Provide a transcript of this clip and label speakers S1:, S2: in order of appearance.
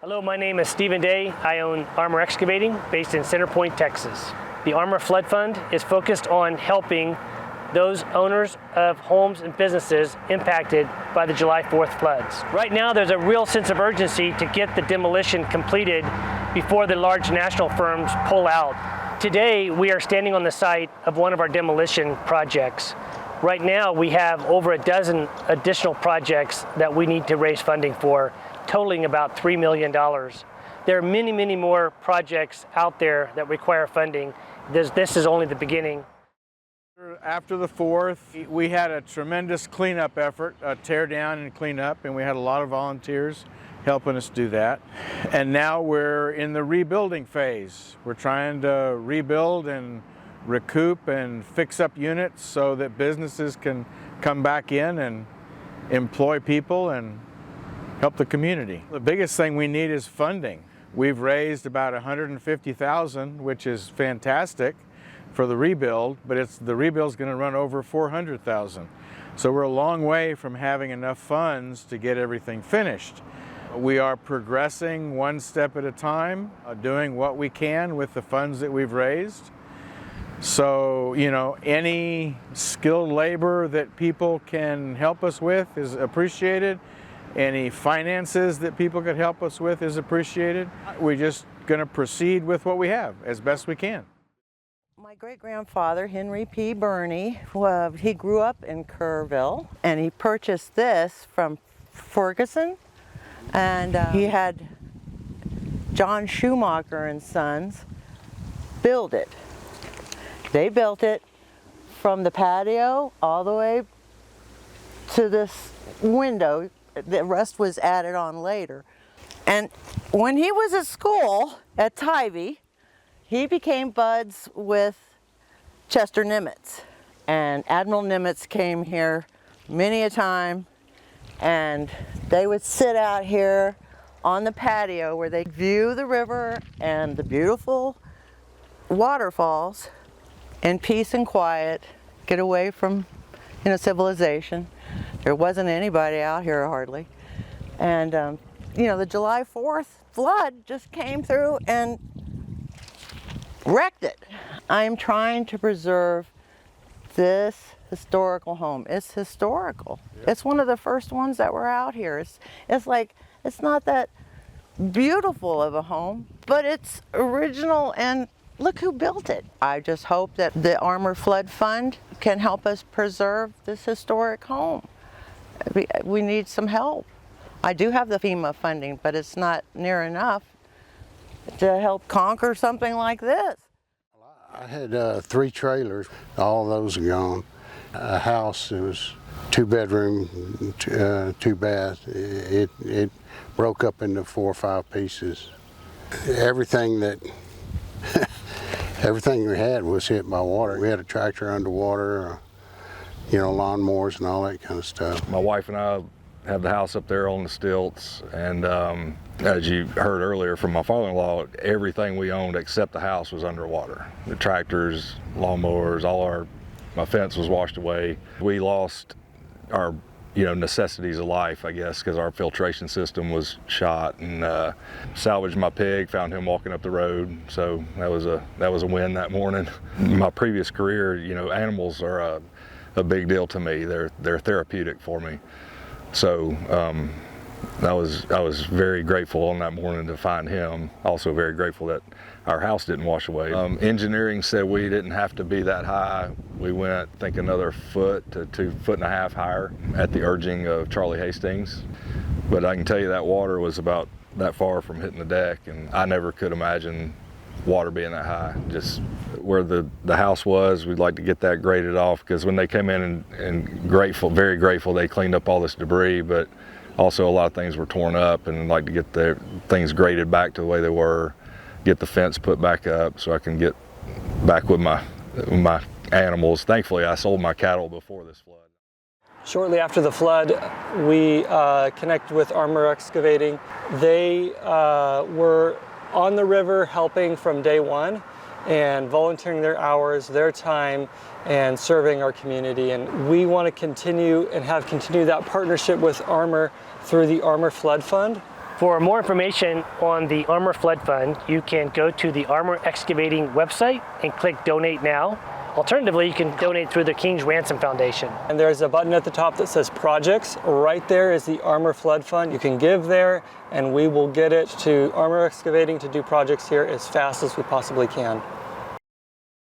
S1: Hello, my name is Stephen Day. I own Armour Excavating based in Center Point, Texas. The Armour Flood Fund is focused on helping those owners of homes and businesses impacted by the July 4th floods. Right now, there's a real sense of urgency to get the demolition completed before the large national firms pull out. Today, we are standing on the site of one of our demolition projects. Right now, we have over a dozen additional projects that we need to raise funding for, totaling about $3 million. There are many, many more projects out there that require funding. This is only the beginning.
S2: After the 4th, we had a tremendous cleanup effort, tear down and clean up, and we had a lot of volunteers helping us do that. And now we're in the rebuilding phase. We're trying to rebuild and recoup and fix up units so that businesses can come back in and employ people and help the community. The biggest thing we need is funding. We've raised about $150,000, which is fantastic for the rebuild, but the rebuild's going to run over $400,000. So we're a long way from having enough funds to get everything finished. We are progressing one step at a time, doing what we can with the funds that we've raised. So, any skilled labor that people can help us with is appreciated. Any finances that people could help us with is appreciated. We're just going to proceed with what we have as best we can.
S3: My great-grandfather, Henry P. Burney, he grew up in Kerrville, and he purchased this from Ferguson, and he had John Schumacher and Sons build it. They built it from the patio all the way to this window. The rest was added on later. And when he was at school at Tivy, he became buds with Chester Nimitz. And Admiral Nimitz came here many a time, and they would sit out here on the patio where they view the river and the beautiful waterfalls in peace and quiet, get away from civilization. There wasn't anybody out here hardly. And the July 4th flood just came through and wrecked it. I'm trying to preserve this historical home. It's historical. Yep. It's one of the first ones that were out here. It's not that beautiful of a home, but it's original, and look who built it. I just hope that the Armour Flood Fund can help us preserve this historic home. We need some help. I do have the FEMA funding, but it's not near enough to help conquer something like this.
S4: I had 3 trailers. All those are gone. A house, it was 2-bedroom, 2-bath. It broke up into 4 or 5 pieces. Everything we had was hit by water. We had a tractor underwater, lawnmowers and all that kind of stuff.
S5: My wife and I have the house up there on the stilts, and as you heard earlier from my father-in-law, everything we owned except the house was underwater. The tractors, lawnmowers, my fence was washed away. We lost our necessities of life, I guess, because our filtration system was shot, and salvaged my pig, found him walking up the road. So that was a win that morning. In my previous career, animals are a big deal to me. They're therapeutic for me. So I was very grateful on that morning to find him. Also very grateful that our house didn't wash away. Engineering said we didn't have to be that high. We went, I think, another 1 to 2.5 feet higher at the urging of Charlie Hastings. But I can tell you that water was about that far from hitting the deck, and I never could imagine water being that high. Just where the house was, we'd like to get that graded off, because when they came in and very grateful, they cleaned up all this debris, but also a lot of things were torn up, and I'd like to get the things graded back to the way they were, get the fence put back up so I can get back with my animals. Thankfully, I sold my cattle before this flood.
S6: Shortly after the flood, we connected with Armour Excavating. They were on the river helping from day one and volunteering their hours, their time, and serving our community. And we want to continue that partnership with Armour through the Armour Flood Fund.
S1: For more information on the Armour Flood Fund, you can go to the Armour Excavating website and click Donate Now. Alternatively, you can donate through the King's Ransom Foundation.
S6: And there's a button at the top that says Projects. Right there is the Armour Flood Fund. You can give there, and we will get it to Armour Excavating to do projects here as fast as we possibly can.